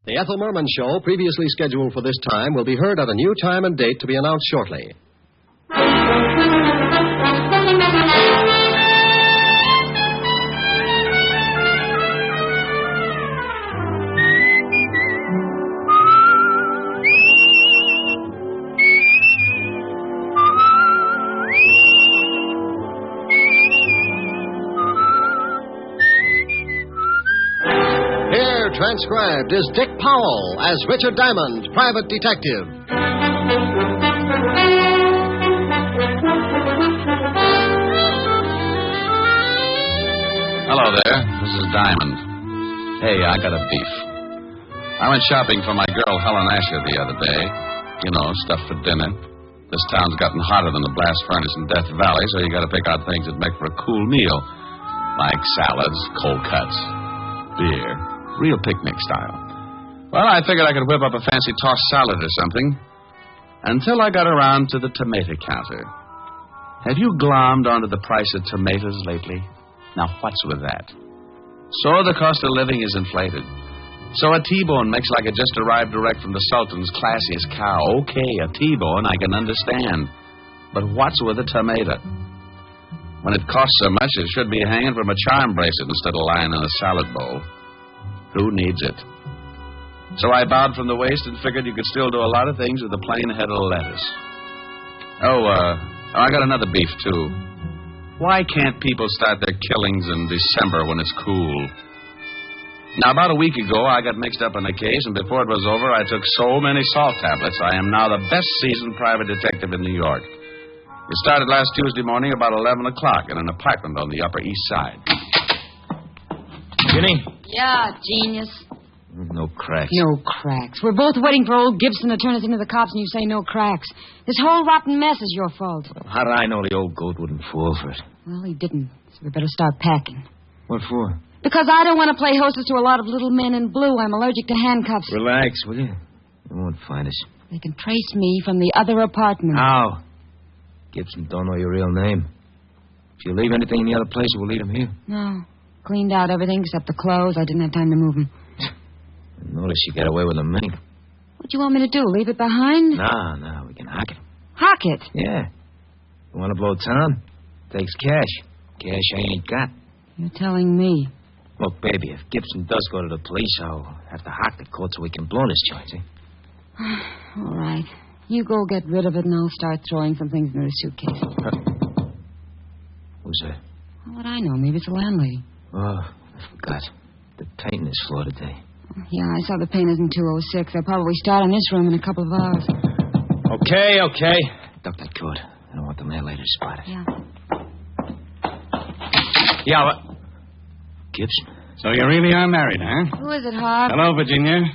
The Ethel Merman Show, previously scheduled for this time, will be heard at a new time and date to be announced shortly. Transcribed is Dick Powell as Richard Diamond, private detective. Hello there. This is Diamond. Hey, I got a beef. I went shopping for my girl Helen Asher the other day. You know, stuff for dinner. This town's gotten hotter than the blast furnace in Death Valley, so you got to pick out things that make for a cool meal, like salads, cold cuts, beer. Real picnic style. Well, I figured I could whip up a fancy tossed salad or something until I got around to the tomato counter. Have you glommed onto the price of tomatoes lately? Now, what's with that? So the cost of living is inflated. So a T-bone makes like it just arrived direct from the Sultan's classiest cow. Okay, a T-bone I can understand. But what's with a tomato? When it costs so much, it should be hanging from a charm bracelet instead of lying in a salad bowl. Who needs it? So I bowed from the waist and figured you could still do a lot of things with a plain head of lettuce. I got another beef, too. Why can't people start their killings in December when it's cool? Now, about a week ago, I got mixed up in a case, and before it was over, I took so many salt tablets, I am now the best seasoned private detective in New York. It started last Tuesday morning about 11 o'clock in an apartment on the Upper East Side. Ginny? Yeah, genius. No cracks. No cracks. We're both waiting for old Gibson to turn us into the cops, and you say no cracks. This whole rotten mess is your fault. Well, how did I know the old goat wouldn't fall for it? Well, he didn't, so we better start packing. What for? Because I don't want to play hostess to a lot of little men in blue. I'm allergic to handcuffs. Relax, will you? They won't find us. They can trace me from the other apartment. How? Gibson don't know your real name. If you leave anything in the other place, we'll leave him here. No. Cleaned out everything except the clothes. I didn't have time to move them. Notice you got away with a mink. What do you want me to do? Leave it behind? No, we can hock it. Hock it? Yeah. You want to blow town? Takes cash. Cash I ain't got. You're telling me. Look, baby, if Gibson does go to the police, I'll have to hock the court so we can blow this joint, see? All right. You go get rid of it, and I'll start throwing some things into the suitcase. Who's that? How would I know? Maybe it's the landlady. Oh, I forgot. They're painting this floor today. Yeah, I saw the painters in 206. They'll probably start in this room in a couple of hours. Okay. Duck that coat. I don't want the landlady to spot it. Yeah. Yeah, what? Gibson. So you really are married, huh? Who is it, Harv? Hello, Virginia.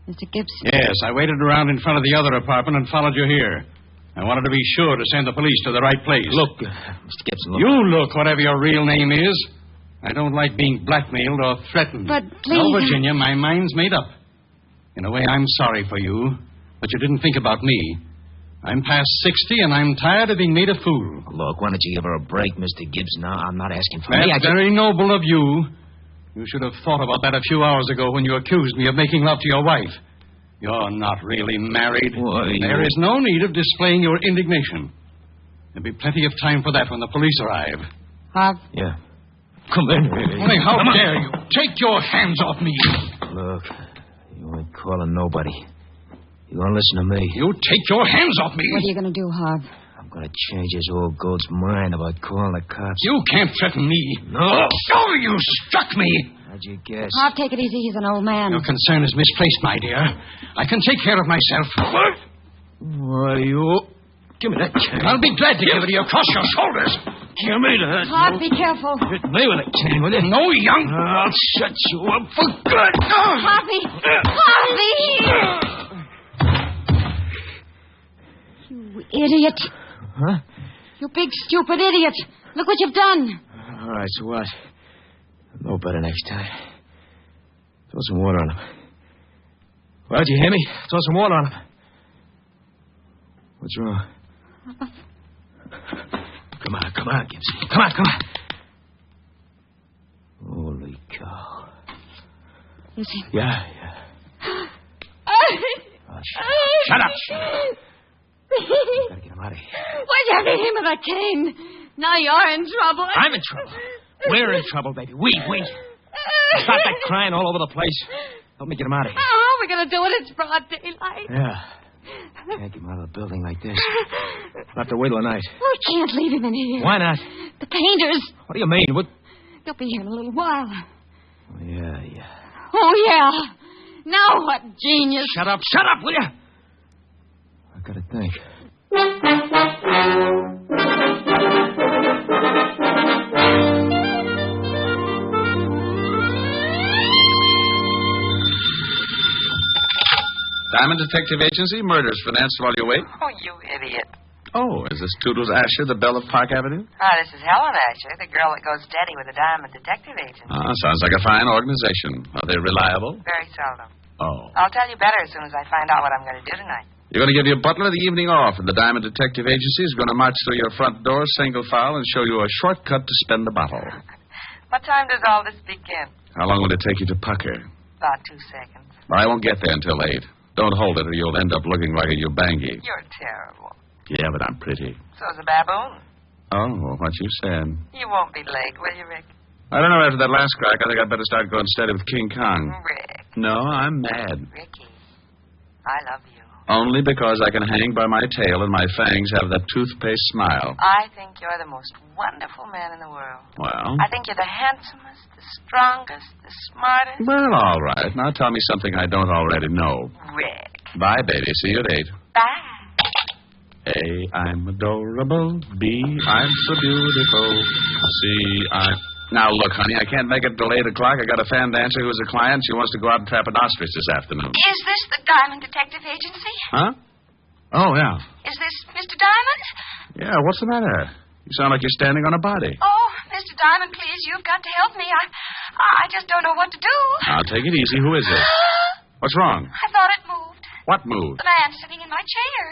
Mr. Gibson? Yes, I waited around in front of the other apartment and followed you here. I wanted to be sure to send the police to the right place. Look, Mr. Gibson, look. You look, whatever your real name is. I don't like being blackmailed or threatened. But please... No, Virginia, my mind's made up. In a way, I'm sorry for you, but you didn't think about me. I'm past 60, and I'm tired of being made a fool. Look, why don't you give her a break, Mr. Gibson? I'm not asking for That's very noble of you. You should have thought about that a few hours ago when you accused me of making love to your wife. You're not really married. There is no need of displaying your indignation. There'll be plenty of time for that when the police arrive. Harv? Yeah. Come in. Hey, how dare you? Take your hands off me. Look, you ain't calling nobody. You gonna listen to me? You take your hands off me. What are you gonna do, Harv? I'm gonna change his old goat's mind about calling the cops. You can't threaten me. No. Oh, you struck me. How'd you guess? Harv, take it easy. He's an old man. Your concern is misplaced, my dear. I can take care of myself. What are you... Give me that cane. I'll be glad to give it to you across your shoulders. Give me that. Harv, be careful. Hit me with a cane, will you? No, young... I'll shut you up for good. Harvey! Harvey! You idiot. Huh? You big, stupid idiot. Look what you've done. All right, so what? No better next time. Throw some water on him. Well, did you hear me? Throw some water on him. What's wrong? Come on, Gibson. Come on. Holy cow. Lucy. Yeah. Oh, shut up. Gotta get him out of here. Why'd you have to hit him with that cane? Now you're in trouble. I'm in trouble. We're in trouble, baby. We. Stop that crying all over the place. Help me get him out of here. How are we going to do it? It's broad daylight. Yeah. Can't get him out of the building like this. We'll have to wait till night. We can't leave him in here. Why not? The painters. What do you mean? What? They'll be here in a little while. Oh, yeah. Oh, yeah. Now what, genius? Shut up, will you? I gotta think. Diamond Detective Agency, murders financed while you wait. Oh, you idiot. Oh, is this Toodles Asher, the belle of Park Avenue? This is Helen Asher, the girl that goes steady with the Diamond Detective Agency. Sounds like a fine organization. Are they reliable? Very seldom. Oh. I'll tell you better as soon as I find out what I'm going to do tonight. You're going to give your butler the evening off, and the Diamond Detective Agency is going to march through your front door, single file, and show you a shortcut to spend the bottle. What time does all this begin? How long will it take you to pucker? About 2 seconds. I won't get there until 8. Don't hold it, or you'll end up looking like a Ubangi. You're terrible. Yeah, but I'm pretty. So's a baboon. Oh, what you said. You won't be late, will you, Rick? I don't know. After that last crack, I think I'd better start going steady with King Kong. Rick. No, I'm mad. Ricky, I love you. Only because I can hang by my tail and my fangs have that toothpaste smile. I think you're the most wonderful man in the world. Well? I think you're the handsomest, the strongest, the smartest. Well, all right. Now tell me something I don't already know. Rick. Bye, baby. See you at 8. Bye. A, I'm adorable. B, I'm so beautiful. C, Now, look, honey, I can't make it till 8 o'clock. I got a fan dancer who's a client. She wants to go out and trap an ostrich this afternoon. Is this the Diamond Detective Agency? Huh? Oh, yeah. Is this Mr. Diamond? Yeah, what's the matter? You sound like you're standing on a body. Oh, Mr. Diamond, please, you've got to help me. I just don't know what to do. Now, take it easy. Who is this? What's wrong? I thought it moved. What moved? The man sitting in my chair.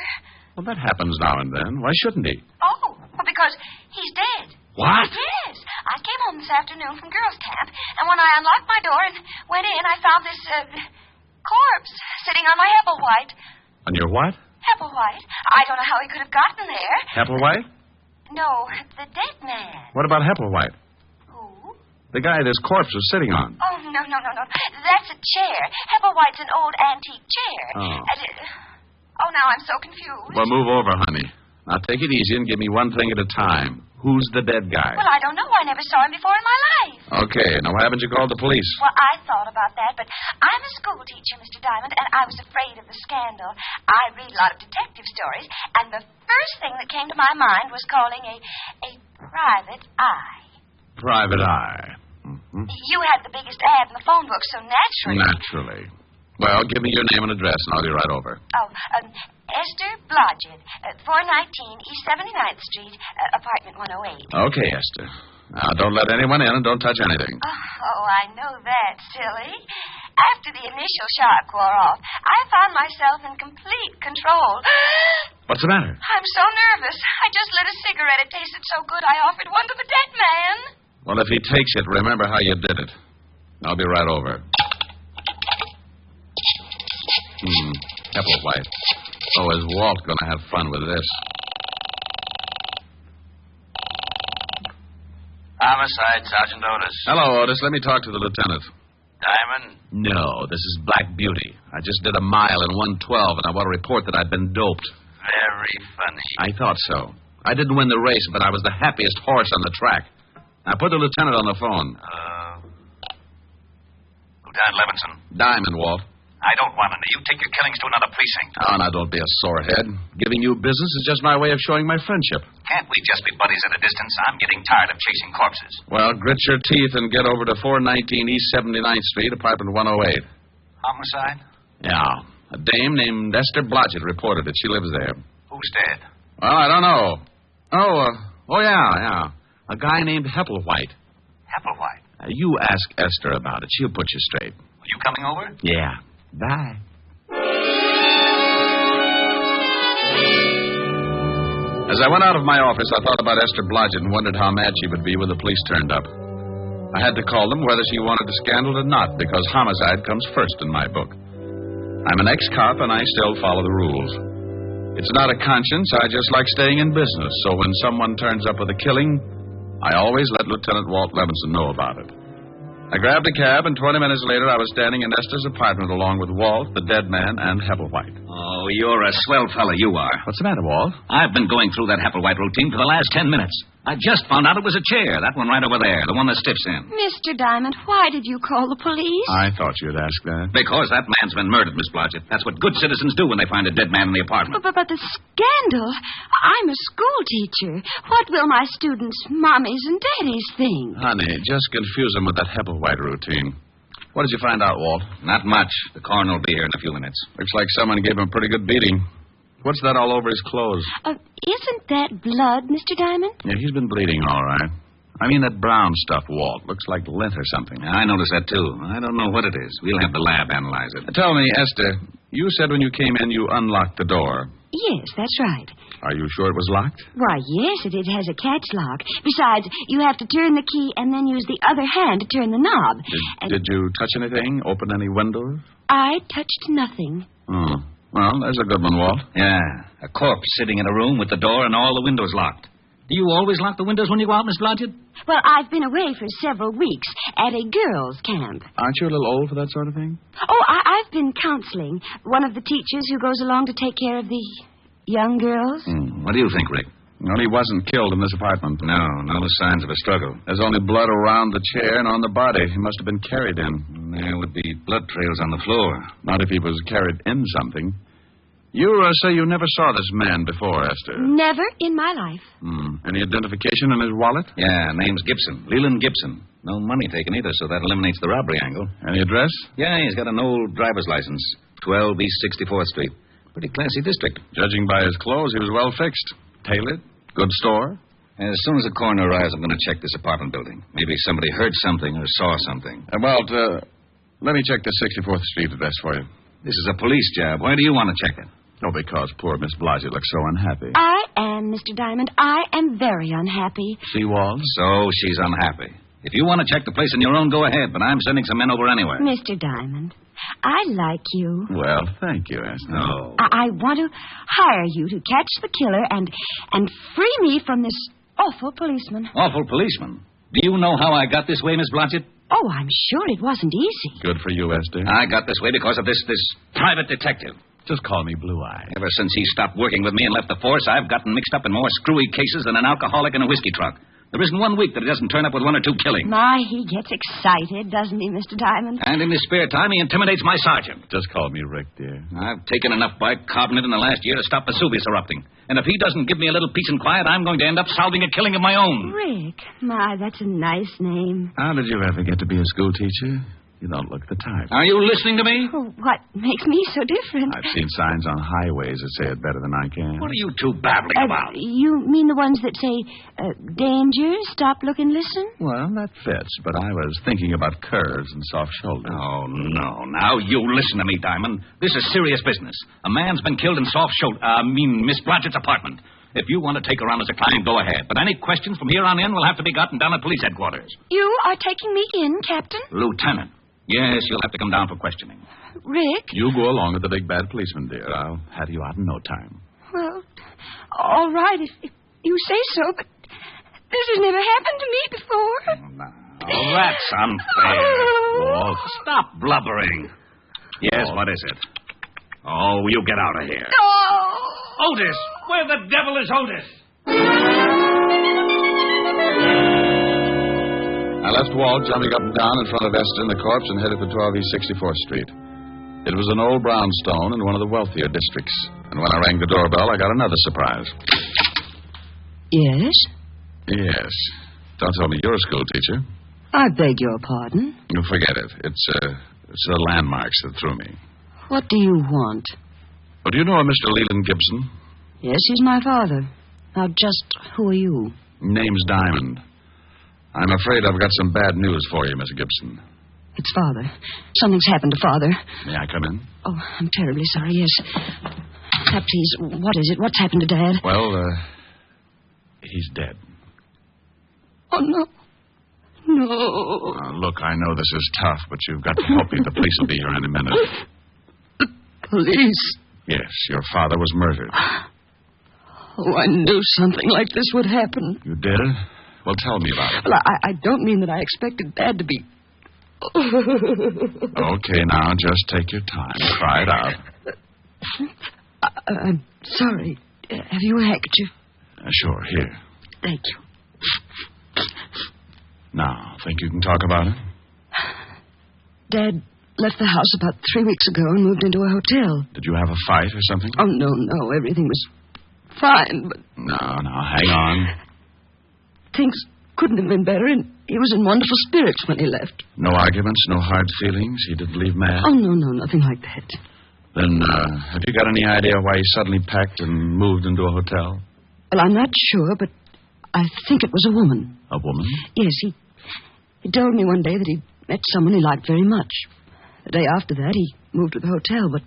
Well, that happens now and then. Why shouldn't he? Oh, well, because he's dead. What? Yes. I came home this afternoon from girls' camp, and when I unlocked my door and went in, I found this corpse sitting on my Hepplewhite. On your what? Hepplewhite. I don't know how he could have gotten there. Hepplewhite? No, the dead man. What about Hepplewhite? Who? The guy this corpse was sitting on. Oh, no. That's a chair. Hepplewhite's an old antique chair. Oh. Oh, now I'm so confused. Well, move over, honey. Now, take it easy and give me one thing at a time. Who's the dead guy? Well, I don't know. I never saw him before in my life. Okay. Now, why haven't you called the police? Well, I thought about that, but I'm a school teacher, Mr. Diamond, and I was afraid of the scandal. I read a lot of detective stories, and the first thing that came to my mind was calling a private eye. Private eye. Mm-hmm. You had the biggest ad in the phone book, so naturally... Naturally. Well, give me your name and address, and I'll be right over. Oh, Esther Blodgett, 419 East 79th Street, apartment 108. Okay, Esther. Now, don't let anyone in and don't touch anything. Oh, I know that, silly. After the initial shock wore off, I found myself in complete control. What's the matter? I'm so nervous. I just lit a cigarette. It tasted so good, I offered one to the dead man. Well, if he takes it, remember how you did it. I'll be right over. Hepplewhite. Oh, is Walt going to have fun with this? Homicide, Sergeant Otis. Hello, Otis. Let me talk to the lieutenant. Diamond? No, this is Black Beauty. I just did a mile in 112, and I want to report that I've been doped. Very funny. I thought so. I didn't win the race, but I was the happiest horse on the track. Now, put the lieutenant on the phone. Lieutenant Levinson. Diamond, Walt. I don't want any. You take your killings to another precinct. Oh, now, don't be a sorehead. Giving you business is just my way of showing my friendship. Can't we just be buddies at a distance? I'm getting tired of chasing corpses. Well, grit your teeth and get over to 419 East 79th Street, apartment 108. Homicide? Yeah. A dame named Esther Blodgett reported it. She lives there. Who's dead? Well, I don't know. Oh, yeah. A guy named Hepplewhite. Hepplewhite? You ask Esther about it. She'll put you straight. Are you coming over? Yeah. Bye. As I went out of my office, I thought about Esther Blodgett and wondered how mad she would be when the police turned up. I had to call them whether she wanted a scandal or not, because homicide comes first in my book. I'm an ex-cop, and I still follow the rules. It's not a conscience. I just like staying in business. So when someone turns up with a killing, I always let Lieutenant Walt Levinson know about it. I grabbed a cab, and 20 minutes later, I was standing in Esther's apartment along with Walt, the dead man, and Hepplewhite. Oh, you're a swell fella, you are. What's the matter, Walt? I've been going through that Hepplewhite routine for the last 10 minutes. I just found out it was a chair, that one right over there, the one that stiffs in. Mr. Diamond, why did you call the police? I thought you'd ask that. Because that man's been murdered, Miss Blodgett. That's what good citizens do when they find a dead man in the apartment. But the scandal. I'm a school teacher. What will my students' mommies and daddies think? Honey, just confuse them with that Hepplewhite routine. What did you find out, Walt? Not much. The coroner will be here in a few minutes. Looks like someone gave him a pretty good beating. What's that all over his clothes? Isn't that blood, Mr. Diamond? Yeah, he's been bleeding, all right. I mean that brown stuff, Walt. Looks like lint or something. I noticed that, too. I don't know what it is. We'll have the lab analyze it. Tell me, Esther, you said when you came in you unlocked the door. Yes, that's right. Are you sure it was locked? Why, yes, it has a catch lock. Besides, you have to turn the key and then use the other hand to turn the knob. Did you touch anything? Open any windows? I touched nothing. Oh. Well, there's a good one, Walt. Yeah, a corpse sitting in a room with the door and all the windows locked. Do you always lock the windows when you go out, Miss Blodgett? Well, I've been away for several weeks at a girls' camp. Aren't you a little old for that sort of thing? Oh, I've been counseling. One of the teachers who goes along to take care of the young girls. What do you think, Rick? Well, he wasn't killed in this apartment. No signs of a struggle. There's only blood around the chair and on the body. He must have been carried in. There would be blood trails on the floor. Not if he was carried in something. You say you never saw this man before, Esther. Never in my life. Any identification in his wallet? Yeah, name's Gibson. Leland Gibson. No money taken either, so that eliminates the robbery angle. Any address? Yeah, he's got an old driver's license. 12 East 64th Street. Pretty classy district. Judging by his clothes, he was well fixed. Tailored. Good store. As soon as the coroner arrives, I'm going to check this apartment building. Maybe somebody heard something or saw something. Walt, let me check the 64th Street address for you. This is a police job. Why do you want to check it? Oh, because poor Miss Blodgett looks so unhappy. I am, Mr. Diamond. I am very unhappy. See, Walt? So she's unhappy. If you want to check the place on your own, go ahead, but I'm sending some men over anyway. Mr. Diamond, I like you. Well, thank you, Esther. No. I want to hire you to catch the killer and free me from this awful policeman. Awful policeman? Do you know how I got this way, Miss Blodgett? Oh, I'm sure it wasn't easy. Good for you, Esther. I got this way because of this private detective. Just call me Blue Eye. Ever since he stopped working with me and left the force, I've gotten mixed up in more screwy cases than an alcoholic in a whiskey truck. There isn't 1 week that he doesn't turn up with 1 or 2 killings. My, he gets excited, doesn't he, Mr. Diamond? And in his spare time, he intimidates my sergeant. Just call me Rick, dear. I've taken enough bicarbonate in the last year to stop Vesuvius erupting. And if he doesn't give me a little peace and quiet, I'm going to end up solving a killing of my own. Rick. My, that's a nice name. How did you ever get to be a school teacher? You don't look the type. Are you listening to me? Oh, what makes me so different? I've seen signs on highways that say it better than I can. What are you two babbling about? You mean the ones that say, danger, stop, look, and listen? Well, that fits, but I was thinking about curves and soft shoulders. Oh, no. Now, you listen to me, Diamond. This is serious business. A man's been killed in Miss Blodgett's apartment. If you want to take her on as a client, go ahead. But any questions from here on in will have to be gotten down at police headquarters. You are taking me in, Captain? Lieutenant. Yes, you'll have to come down for questioning. Rick? You go along with the big bad policeman, dear. I'll have you out in no time. Well, all right, if you say so, but this has never happened to me before. Oh, that's unfair. Walt, stop blubbering. Yes, what is it? Oh, you get out of here. Oh! Otis! Where the devil is Otis? I left Walt jumping up and down in front of Esther and the corpse and headed for 12 East 64th Street. It was an old brownstone in one of the wealthier districts. And when I rang the doorbell, I got another surprise. Yes? Yes. Don't tell me you're a school teacher. I beg your pardon. You forget it. It's the landmarks that threw me. What do you want? Oh, do you know a Mr. Leland Gibson? Yes, he's my father. Now, just who are you? Name's Diamond. I'm afraid I've got some bad news for you, Miss Gibson. It's Father. Something's happened to Father. May I come in? Oh, I'm terribly sorry, yes. Now, please, what is it? What's happened to Dad? Well, he's dead. Oh, no. No. Look, I know this is tough, but you've got to help me. The police will be here any minute. Police? Yes, your father was murdered. Oh, I knew something like this would happen. You did? Well, tell me about it. Well, I don't mean that I expected Dad to be... Okay, now, just take your time. Cry it out. I'm sorry. Have you a handkerchief? Sure, here. Thank you. Now, think you can talk about it? Dad left the house about 3 weeks ago and moved into a hotel. Did you have a fight or something? Oh, no. Everything was fine, but... No, hang on. Things couldn't have been better, and he was in wonderful spirits when he left. No arguments, no hard feelings? He didn't leave mad? Oh, no, nothing like that. Then, have you got any idea why he suddenly packed and moved into a hotel? Well, I'm not sure, but I think it was a woman. A woman? Yes, he told me one day that he'd met someone he liked very much. The day after that, he moved to the hotel, but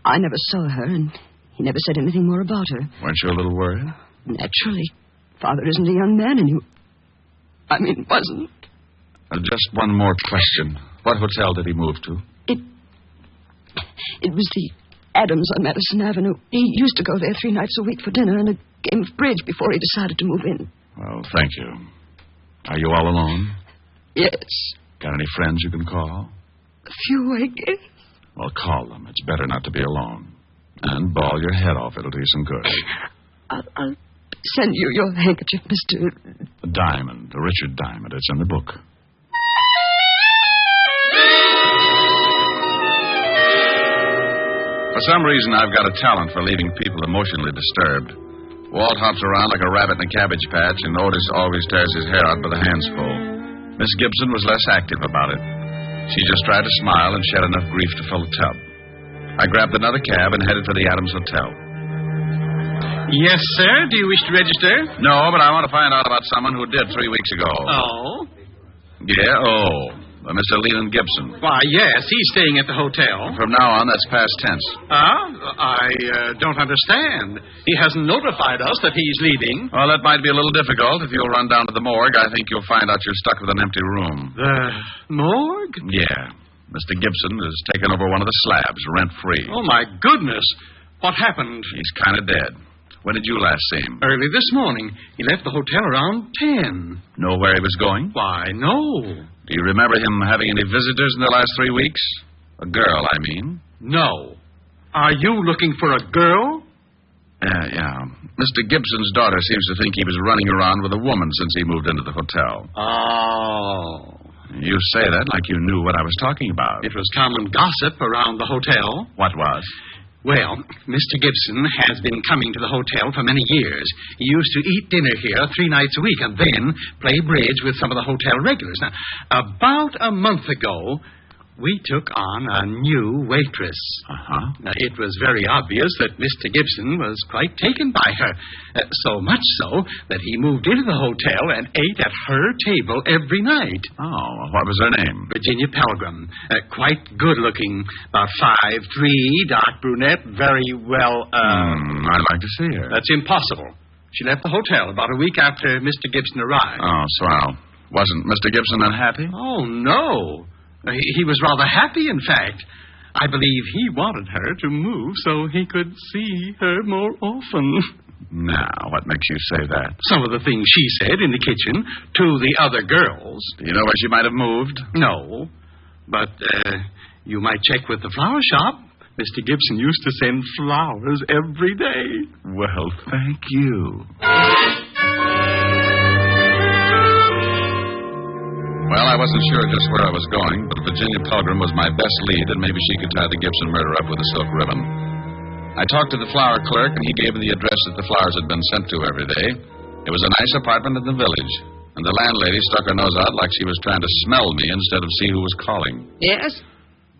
I never saw her, and he never said anything more about her. Weren't you a little worried? Naturally. Father isn't a young man, and wasn't. Just one more question. What hotel did he move to? It was the Adams on Madison Avenue. He used to go there 3 nights a week for dinner and a game of bridge before he decided to move in. Well, thank you. Are you all alone? Yes. Got any friends you can call? A few, I guess. Well, call them. It's better not to be alone. And bawl your head off. It'll do you some good. I'll send you your handkerchief, Mr. A diamond. A Richard Diamond. It's in the book. For some reason, I've got a talent for leaving people emotionally disturbed. Walt hops around like a rabbit in a cabbage patch, and Otis always tears his hair out by the handsful. Miss Gibson was less active about it. She just tried to smile and shed enough grief to fill the tub. I grabbed another cab and headed for the Adams Hotel. Yes, sir. Do you wish to register? No, but I want to find out about someone who did 3 weeks ago. Oh? Yeah, Mr. Leland Gibson. Why, yes, he's staying at the hotel. From now on, that's past tense. I don't understand. He hasn't notified us that he's leaving. Well, that might be a little difficult. If you'll run down to the morgue, I think you'll find out you're stuck with an empty room. The morgue? Yeah. Mr. Gibson has taken over one of the slabs, rent-free. Oh, my goodness. What happened? He's kind of dead. When did you last see him? Early this morning. He left the hotel around 10. Know where he was going? Why, no. Do you remember him having any visitors in the last 3 weeks? A girl, I mean. No. Are you looking for a girl? Yeah. Mr. Gibson's daughter seems to think he was running around with a woman since he moved into the hotel. Oh. You say that like you knew what I was talking about. It was common gossip around the hotel. What was? Well, Mr. Gibson has been coming to the hotel for many years. He used to eat dinner here 3 nights a week and then play bridge with some of the hotel regulars. Now, about a month ago, we took on a new waitress. Uh-huh. Now, it was very obvious that Mr. Gibson was quite taken by her. So much so that he moved into the hotel and ate at her table every night. Oh, what was her name? Virginia Pelgrim. Quite good-looking. About 5'3", dark brunette, very well, I'd like to see her. That's impossible. She left the hotel about a week after Mr. Gibson arrived. Oh, swell. Wasn't Mr. Gibson unhappy? Oh, no. He was rather happy, in fact. I believe he wanted her to move so he could see her more often. Now, what makes you say that? Some of the things she said in the kitchen to the other girls. Do you know where she might have moved? No. But, you might check with the flower shop. Mr. Gibson used to send flowers every day. Well, thank you. Well, I wasn't sure just where I was going, but Virginia Pelgrim was my best lead, and maybe she could tie the Gibson murder up with a silk ribbon. I talked to the flower clerk, and he gave me the address that the flowers had been sent to every day. It was a nice apartment in the village, and the landlady stuck her nose out like she was trying to smell me instead of see who was calling. Yes?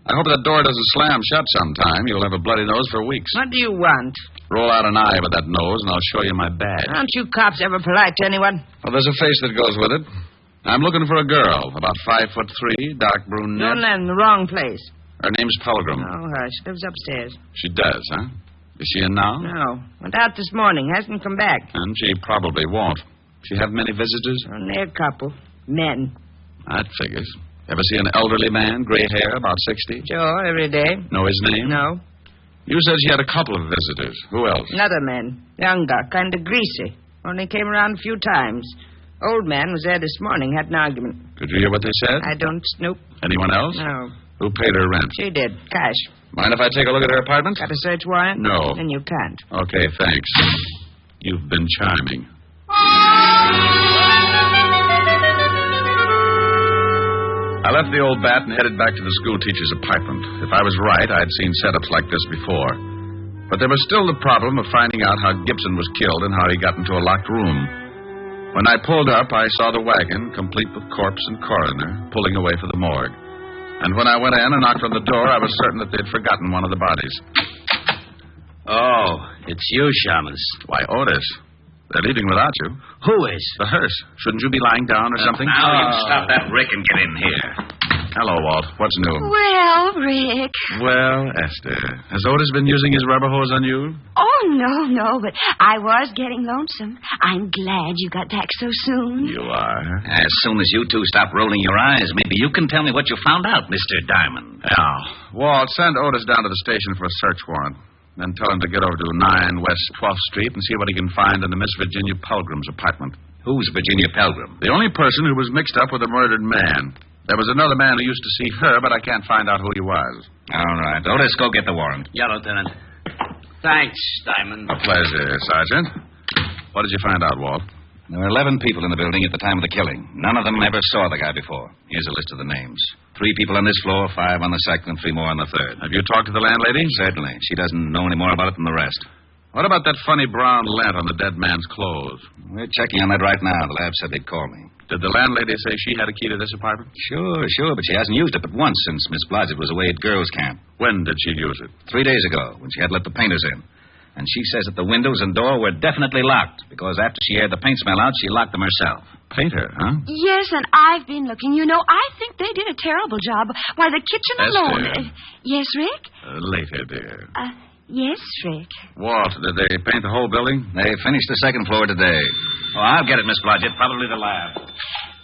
I hope that door doesn't slam shut sometime. You'll have a bloody nose for weeks. What do you want? Roll out an eye with that nose, and I'll show you my badge. Aren't you cops ever polite to anyone? Well, there's a face that goes with it. I'm looking for a girl, about 5'3", dark brunette. You're in the wrong place. Her name's Pelgrim. Oh, she lives upstairs. She does, huh? Is she in now? No. Went out this morning. Hasn't come back. And she probably won't. She have many visitors? Only a couple. Men. That figures. Ever see an elderly man, gray hair, about 60? Sure, every day. Know his name? No. You said she had a couple of visitors. Who else? Another man. Younger, kind of greasy. Only came around a few times. Old man was there this morning, had an argument. Did you hear what they said? I don't snoop. Anyone else? No. Who paid her rent? She did. Cash. Mind if I take a look at her apartment? Got a search warrant? No. Then you can't. Okay, thanks. You've been charming. I left the old bat and headed back to the schoolteacher's apartment. If I was right, I'd seen setups like this before. But there was still the problem of finding out how Gibson was killed and how he got into a locked room. When I pulled up, I saw the wagon, complete with corpse and coroner, pulling away for the morgue. And when I went in and knocked on the door, I was certain that they'd forgotten one of the bodies. Oh, it's you, Shamus. Why, Otis. They're leaving without you. Who is? The hearse. Shouldn't you be lying down or something? Now you stop that Rick and get in here. Hello, Walt. What's new? Well, Rick. Well, Esther, has Otis been using his rubber hose on you? Oh, no, but I was getting lonesome. I'm glad you got back so soon. You are. As soon as you two stop rolling your eyes, maybe you can tell me what you found out, Mr. Diamond. Yeah. Walt, send Otis down to the station for a search warrant. Then tell him to get over to 9 West 12th Street and see what he can find in the Miss Virginia Pelgrim's apartment. Who's Virginia Pelgrim? The only person who was mixed up with the murdered man. There was another man who used to see her, but I can't find out who he was. All right. Otis, go get the warrant. Yeah, Lieutenant. Thanks, Diamond. A pleasure, Sergeant. What did you find out, Walt? There were 11 people in the building at the time of the killing. None of them ever saw the guy before. Here's a list of the names. 3 people on this floor, 5 on the second, and 3 more on the third. Have you talked to the landlady? Certainly. She doesn't know any more about it than the rest. What about that funny brown lint on the dead man's clothes? We're checking on that right now. The lab said they'd call me. Did the landlady say she had a key to this apartment? Sure, but she hasn't used it but once since Miss Blodgett was away at girls' camp. When did she use it? 3 days ago, when she had let the painters in. And she says that the windows and door were definitely locked, because after she aired the paint smell out, she locked them herself. Painter, huh? Yes, and I've been looking. You know, I think they did a terrible job. Why, the kitchen alone... yes, Rick? Later, dear. Yes, Rick. Walt, did they paint the whole building? They finished the second floor today. Oh, I'll get it, Miss Blodgett. Probably the lab.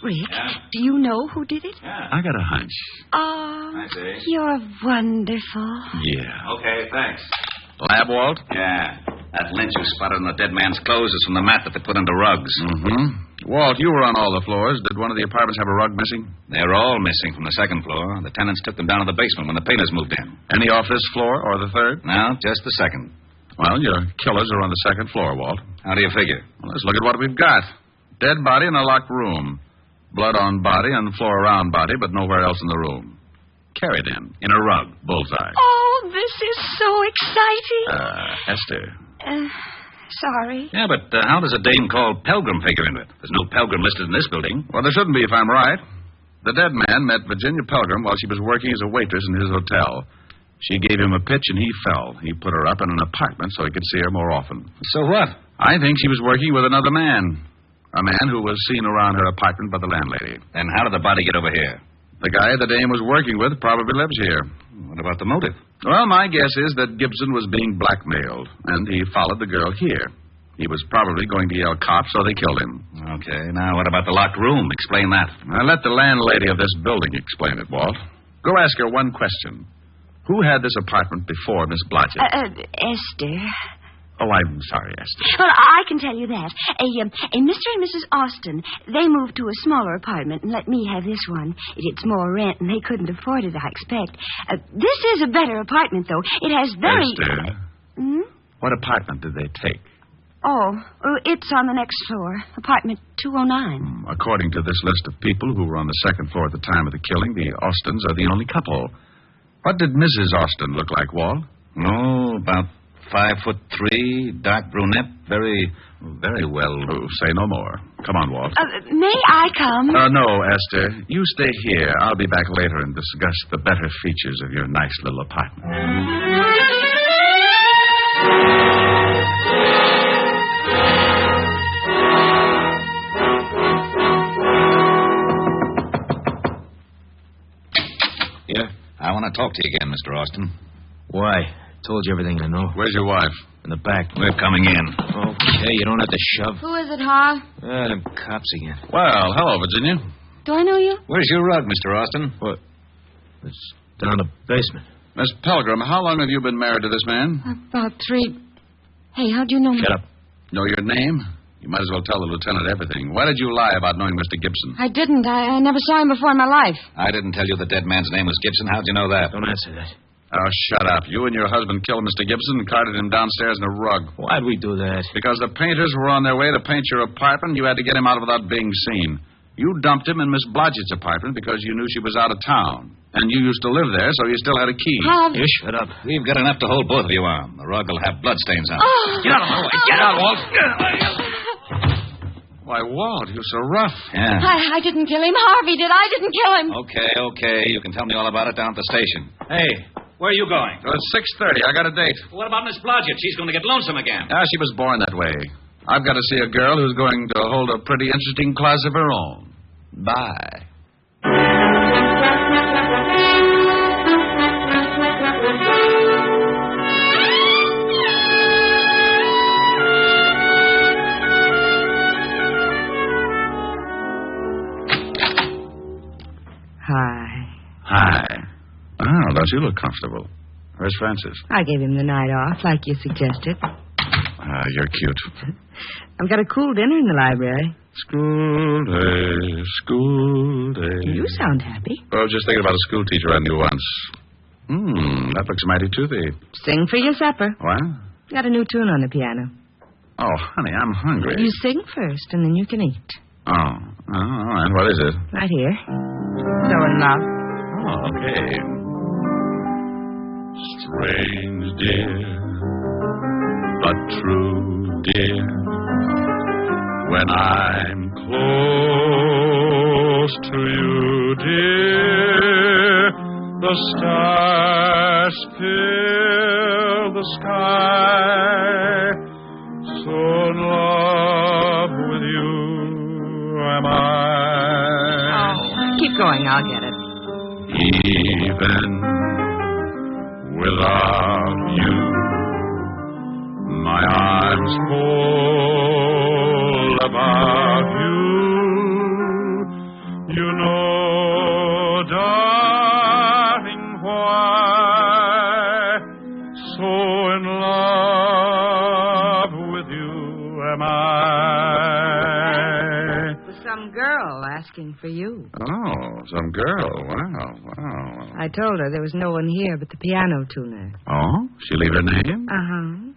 Rick, Yeah? do you know who did it? Yeah. I got a hunch. Oh, I see. you're wonderful. Yeah. Okay, thanks. Lab, Walt? Yeah. That lint you spotted on the dead man's clothes is from the mat that they put under rugs. Mm-hmm. Walt, you were on all the floors. Did one of the apartments have a rug missing? They're all missing from the second floor. The tenants took them down to the basement when the painters moved in. Any off this floor or the third? No, just the second. Well, your killers are on the second floor, Walt. How do you figure? Well, let's look at what we've got. Dead body in a locked room. Blood on body and floor around body, but nowhere else in the room. Carried in a rug. Bullseye. Oh, this is so exciting. Esther. Sorry. Yeah, but how does a dame called Pelgrim figure into it? There's no Pelgrim listed in this building. Well, there shouldn't be if I'm right. The dead man met Virginia Pelgrim while she was working as a waitress in his hotel. She gave him a pitch and he fell. He put her up in an apartment so he could see her more often. So what? I think she was working with another man. A man who was seen around her apartment by the landlady. Then how did the body get over here? The guy the dame was working with probably lives here. What about the motive? Well, my guess is that Gibson was being blackmailed, and he followed the girl here. He was probably going to yell cops, so they killed him. Okay, now what about the locked room? Explain that. I'll let the landlady of this building explain it, Walt. Go ask her one question. Who had this apartment before Miss Blodgett? Esther. Oh, I'm sorry, Esther. Well, I can tell you that. A Mr. and Mrs. Austin, they moved to a smaller apartment and let me have this one. It's more rent, and they couldn't afford it, I expect. This is a better apartment, though. It has very... Esther, what apartment did they take? Oh, it's on the next floor. Apartment 209. According to this list of people who were on the second floor at the time of the killing, the Austins are the only couple. What did Mrs. Austin look like, Walt? Oh, about 5'3", dark brunette, very well. Oh, say no more. Come on, Walt. May I come? No, Esther. You stay here. I'll be back later and discuss the better features of your nice little apartment. Yeah? I want to talk to you again, Mr. Austin. Why? Told you everything I know. Where's your wife? In the back. We're coming in. Okay, you don't have to shove. Who is it, Har? Them cops again. Well, hello, Virginia. Do I know you? Where's your rug, Mr. Austin? What? It's down the basement. Miss Pilgrim, how long have you been married to this man? About 3. Hey, how'd you know me? Shut up. Know your name? You might as well tell the lieutenant everything. Why did you lie about knowing Mr. Gibson? I didn't. I never saw him before in my life. I didn't tell you the dead man's name was Gibson. How'd you know that? Don't answer that. Oh, shut up. You and your husband killed Mr. Gibson and carted him downstairs in a rug. Why'd we do that? Because the painters were on their way to paint your apartment, you had to get him out without being seen. You dumped him in Miss Blodgett's apartment because you knew she was out of town. And you used to live there, so you still had a key. You shut up. We've got enough to hold both of you on. The rug will have bloodstains on it. Get out of my way. Get out, Walt. Why, Walt, you're so rough. Yeah. I didn't kill him. Harvey did. I didn't kill him. Okay. You can tell me all about it down at the station. Hey, where are you going? Well, it's 6:30. I got a date. What about Miss Blodgett? She's going to get lonesome again. She was born that way. I've got to see a girl who's going to hold a pretty interesting class of her own. Bye. Hi. Oh, don't you look comfortable? Where's Francis? I gave him the night off, like you suggested. You're cute. I've got a cool dinner in the library. School day. You sound happy. Well, just thinking about a school teacher I knew once. That looks mighty toothy. Sing for your supper. What? Got a new tune on the piano. Oh, honey, I'm hungry. You sing first, and then you can eat. Oh, all right. What is it? Right here. So in love. Oh, okay. Strange, dear, but true, dear. When I'm close to you, dear, the stars fill the sky. So in love with you am I. Oh, keep going. I'll get it. Even without you, my arms full about you. You know, darling, why so in love with you am I. Some girl asking for you. Oh, some girl. Wow. I told her there was no one here but the piano tuner. Oh? She leave her name? Uh-huh.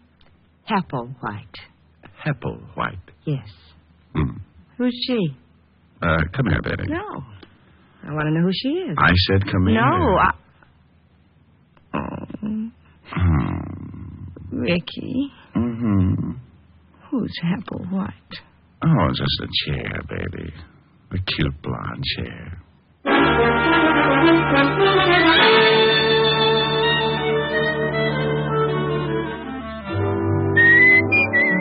Hepplewhite. Hepplewhite. Yes. Who's she? Come here, baby. No. I want to know who she is. I said come here. No, Vicky. Mm-hmm. Who's Hepplewhite? Oh, just a chair, baby. A cute blonde chair.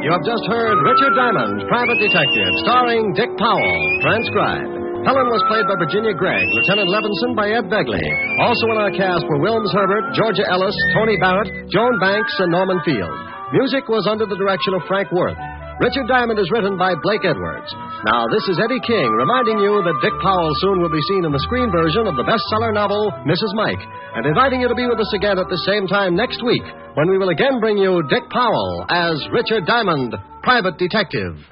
You have just heard Richard Diamond, Private Detective, starring Dick Powell, transcribed. Helen was played by Virginia Gregg, Lieutenant Levinson by Ed Begley. Also in our cast were Wilms Herbert, Georgia Ellis, Tony Barrett, Joan Banks, and Norman Field. Music was under the direction of Frank Worth. Richard Diamond is written by Blake Edwards. Now, this is Eddie King reminding you that Dick Powell soon will be seen in the screen version of the bestseller novel, Mrs. Mike, and inviting you to be with us again at the same time next week, when we will again bring you Dick Powell as Richard Diamond, Private Detective.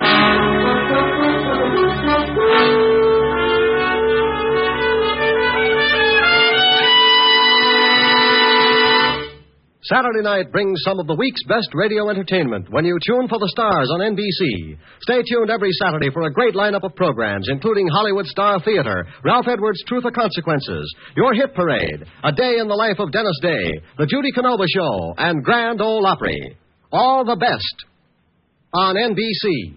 Saturday night brings some of the week's best radio entertainment when you tune for the stars on NBC. Stay tuned every Saturday for a great lineup of programs, including Hollywood Star Theater, Ralph Edwards' Truth or Consequences, Your Hit Parade, A Day in the Life of Dennis Day, The Judy Canova Show, and Grand Ole Opry. All the best on NBC.